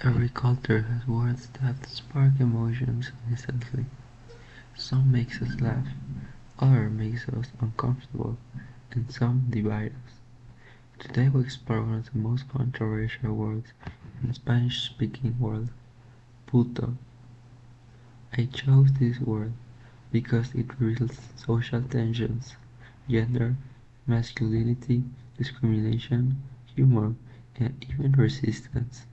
Every culture has words that spark emotions instantly. Some makes us laugh, other makes us uncomfortable, and some divide us. Today we explore one of the most controversial words in the Spanish-speaking world, puto. I chose this word because it reveals social tensions, gender, masculinity, discrimination, humor, and even resistance.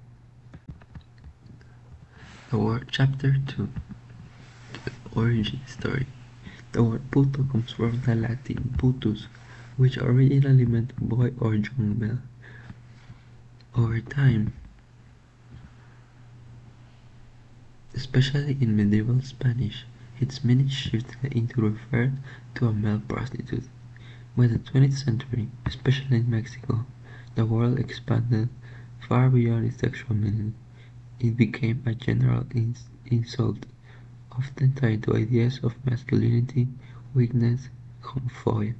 The word Chapter 2: The Origin Story. The word puto comes from the Latin putus, which originally meant boy or young male. Over time, especially in medieval Spanish, its meaning shifted into refer to a male prostitute. By the 20th century, especially in Mexico, the word expanded far beyond its sexual meaning. It became a general insult, often tied to ideas of masculinity, weakness, homophobia.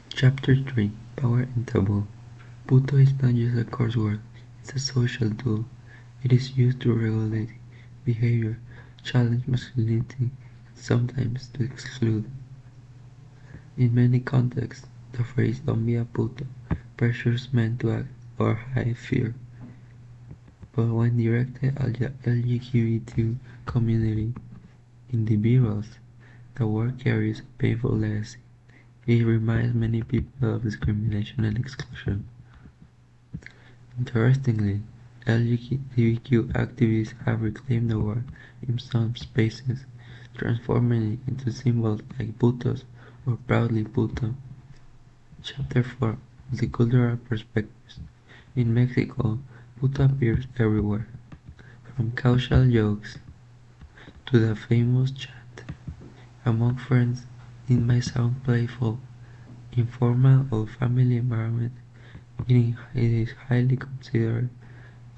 Chapter 3: Power and Taboo. Puto is not just a curse word, it's a social tool. It is used to regulate behavior, challenge masculinity, and sometimes to exclude. In many contexts, the phrase "don't be a puto" pressures men to act or hide fear. But when directed at the LGBTQ community individuals, the word carries a painful legacy. It reminds many people of discrimination and exclusion. Interestingly, LGBTQ activists have reclaimed the word in some spaces, transforming it into symbols like putos or proudly puto. Chapter 4: Multicultural Perspectives. In Mexico, puto appears everywhere, from casual jokes to the famous chant. Among friends, it may sound playful, informal, or family environment, meaning it is highly considered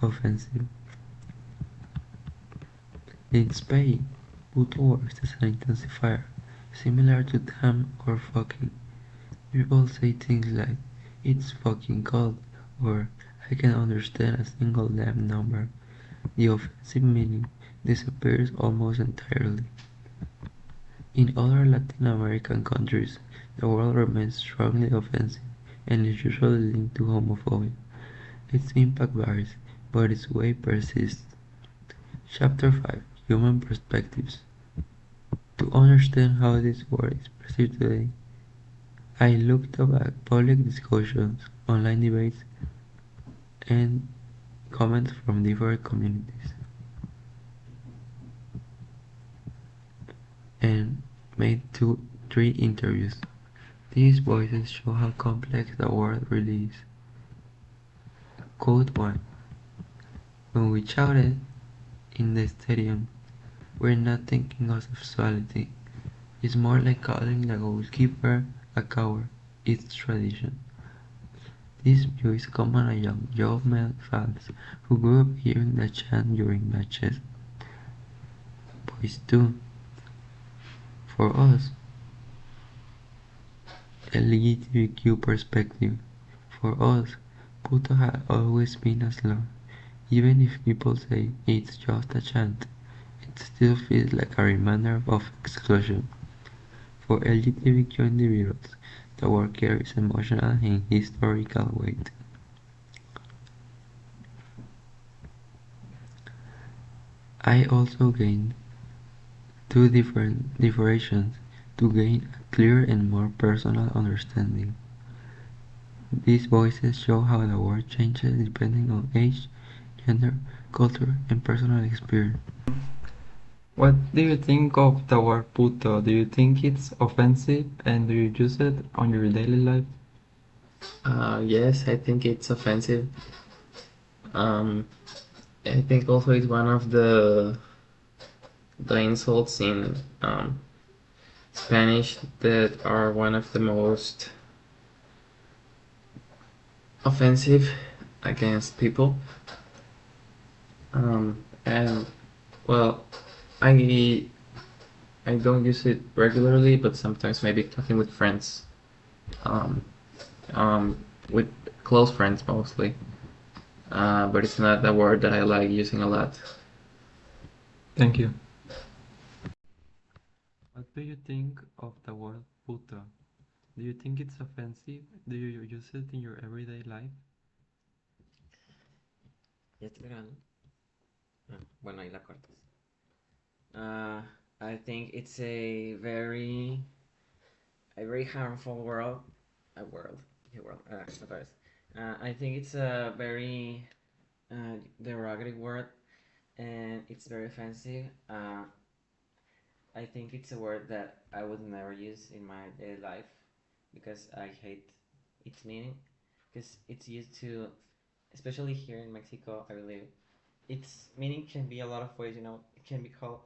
offensive. In Spain, puto works as an intensifier, similar to damn or fucking. People say things like, "it's fucking cold," or "I can understand a single damn number." The offensive meaning disappears almost entirely. In other Latin American countries, the word remains strongly offensive and is usually linked to homophobia. Its impact varies, but its weight persists. Chapter 5: Human Perspectives. To understand how this word is perceived today, I looked up at public discussions, online debates, and comments from different communities, and made three interviews. These voices show how complex the word really is. Quote 1: When we shouted in the stadium, we're not thinking of sexuality. It's more like calling the goalkeeper a coward. It's tradition. This view is common among young male fans who grew up hearing the chant during matches. Voice 2: For us, LGBTQ perspective. For us, puto has always been a slur. Even if people say it's just a chant, it still feels like a reminder of exclusion. For LGBTQ individuals, the word carries emotional and historical weight. I also gained two different definitions to gain a clear and more personal understanding. These voices show how the word changes depending on age, gender, culture, and personal experience. What do you think of the word puto? Do you think it's offensive and do you use it on your daily life? Yes, I think it's offensive. Um, I think also it's one of the insults in Spanish that are one of the most offensive against people. And well, I I don't use it regularly, but sometimes maybe talking with friends, um, with close friends mostly. But it's not a word that I like using a lot. Thank you. What do you think of the word puto? Do you think it's offensive? Do you use it in your everyday life? ¿Ya está grabando? Bueno, ahí la cortas. Uh, I think it's a very harmful world, otra vez. I think it's a very derogatory word, and it's very offensive. I think it's a word that I would never use in my daily life because I hate its meaning. Because it's used to, especially here in Mexico, I believe, its meaning can be a lot of ways. It can be called.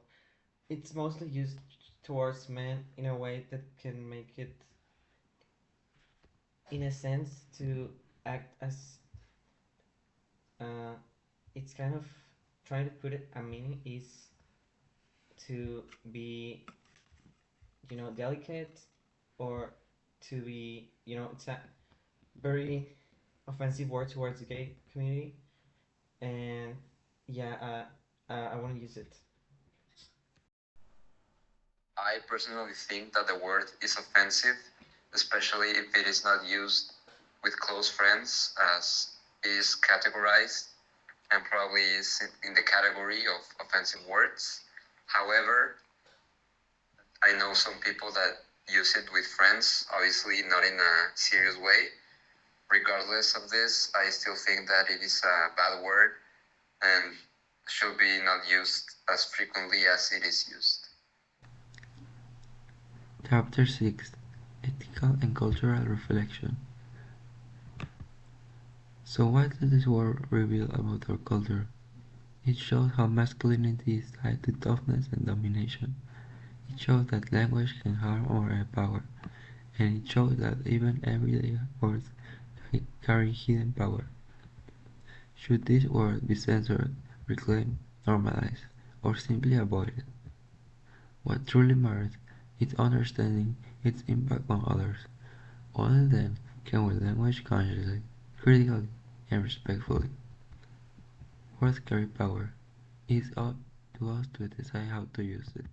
It's mostly used towards men in a way that can make it, in a sense, to act as. Uh, it's kind of trying to put it. A meaning is to be, delicate, or to be, it's a very offensive word towards the gay community, and yeah, I want to use it. I personally think that the word is offensive, especially if it is not used with close friends, as is categorized and probably is in the category of offensive words. However, I know some people that use it with friends, obviously not in a serious way. Regardless of this, I still think that it is a bad word and should be not used as frequently as it is used. Chapter 6, Ethical and Cultural Reflection. So what does this word reveal about our culture? It shows how masculinity is tied to toughness and domination. It shows that language can harm or empower, and it shows that even everyday words carry hidden power. Should this word be censored, reclaimed, normalized, or simply avoided? What truly matters is understanding its impact on others. Only then can we language consciously, critically, and respectfully. Words carry power. It's up to us to decide how to use it.